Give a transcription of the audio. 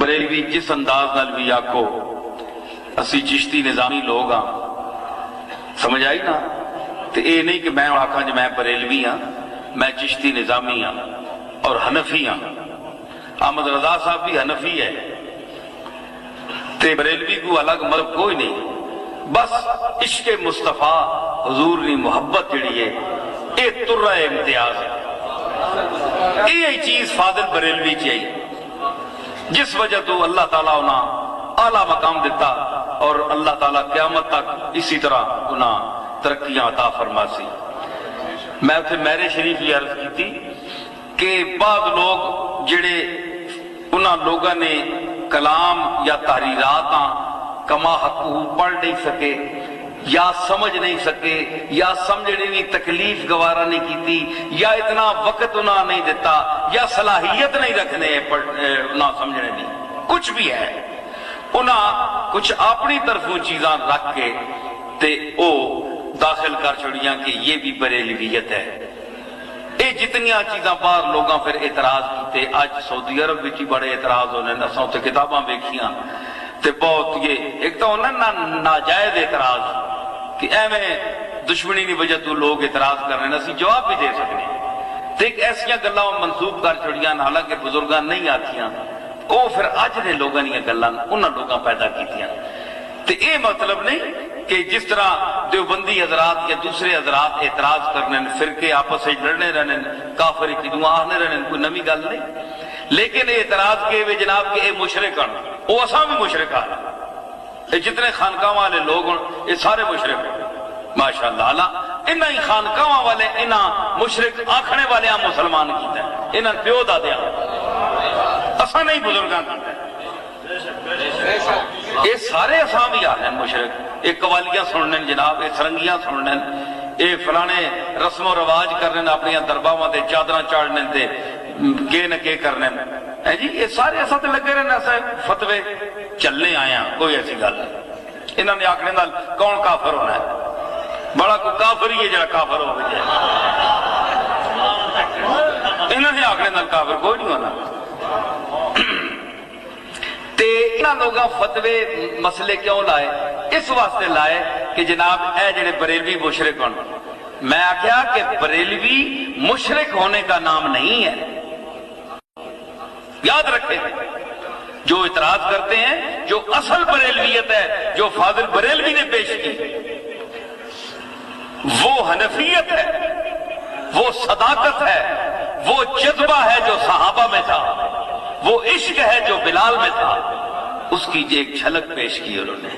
بریلوی جس انداز نال بھی آکو اسی چشتی نظامی لوگ ہاں، سمجھ آئی نا؟ تو یہ نہیں کہ میں آکھاں جو میں بریلوی ہاں، میں چشتی نظامی ہاں اور حنفی ہاں۔ احمد رضا صاحب بھی حنفی ہے تے بریلوی کو الگ مذہب کوئی نہیں، بس عشق مصطفیٰ حضور نے محبت جڑی ہے یہ ترہ امتیاز ہے، یہ چیز فاضل بریلوی چاہیے جس وجہ تو اللہ تعالیٰ انہیں اعلیٰ مقام دیتا اور اللہ تعالیٰ قیامت تک اسی طرح انہیں ترقیاں عطا فرماسی۔ میں اتنے میرے شریف یہ عرض کی تھی کہ بعض لوگ جڑے انہاں لوگوں نے کلام یا تحریرات کما حقوق پڑھ نہیں سکے یا سمجھ نہیں سکے یا سمجھنے کی تکلیف گوارا نہیں کیتی یا اتنا وقت انہاں نہیں دیتا یا صلاحیت نہیں رکھنے انہاں سمجھنے دی، کچھ بھی ہے انہاں کچھ اپنی طرفوں چیزاں رکھ کے تے او داخل کر چھڑیاں کہ یہ بھی بریلویت ہے۔ یہ جتنیاں چیزاں باہر لوگاں پھر اعتراض کیتے، آج سعودی عرب بھی بڑے اعتراض ہونے، اساں تے کتاباں دیکھیاں تے بہت یہ ایک تو انہاں ناجائز اعتراض کہ ایویں دشمنی کی وجہ تو لوگ اعتراض کر رہے ہیں، اسی جواب بھی دے سکنے تے ایک ایسیاں گلاں منسوب کر چھڑیاں حالانکہ بزرگاں نہیں آتیاں، وہ پھر اج دے لوگاں دی گلاں انہاں لوگاں پیدا کیتیاں۔ تے یہ مطلب نہیں کہ جس طرح دیوبندی حضرات یا دوسرے حضرات اعتراض کرنے فرقے آپس سے لڑنے رہنے کافر کی دعا آنے رہنے کوئی نمی گل نہیں، لیکن اعتراض کے وہ جناب کہ اے مشرک ہیں، وہ اساں بھی مشرک ہیں، یہ جتنے خانقاہ والے لوگ ہیں یہ سارے مشرک ہیں ماشاءاللہ۔ اللہ انہاں ہی خانقاہ والے انہاں مشرک آکھنے والے ہم مسلمان کیتے ہیں، انہاں پیو دادے اساں نہیں بزرگاں کیتے ہیں، یہ سارے اساں بھی آ ہیں مشرک، یہ قوالیاں سننے جناب، یہ سرنگیاں سننے، یہ فلانے رسم و رواج کرنے اپنی درباواں تے چادراں چاڑنے تے کے نہ کے کرنے ہیں جی، یہ سارے ایسا تے لگے رہنے ایسا فتوے چلنے آئے ہیں، کوئی ایسی گل نہیں۔ انہوں نے آکھنے نال کون کافر ہونا ہے؟ بڑا کوئی کافر ہی ہے جڑا کافر ہو گیا، انہوں نے آکھنے نال کافر کوئی نہیں ہونا۔ تے انہاں لوگاں فتوے مسئلے کیوں لائے؟ اس واسطے لائے کہ جناب اے جڑے بریلوی مشرک ہوں، میں آکھیا کہ بریلوی مشرک ہونے کا نام نہیں ہے، یاد رکھیں۔ جو اعتراض کرتے ہیں جو اصل بریلویت ہے جو فاضل بریلوی نے پیش کی وہ حنفیت ہے، وہ صداقت ہے، وہ جذبہ ہے جو صحابہ میں تھا، وہ عشق ہے جو بلال میں تھا، اس کی ایک جھلک پیش کی انہوں نے۔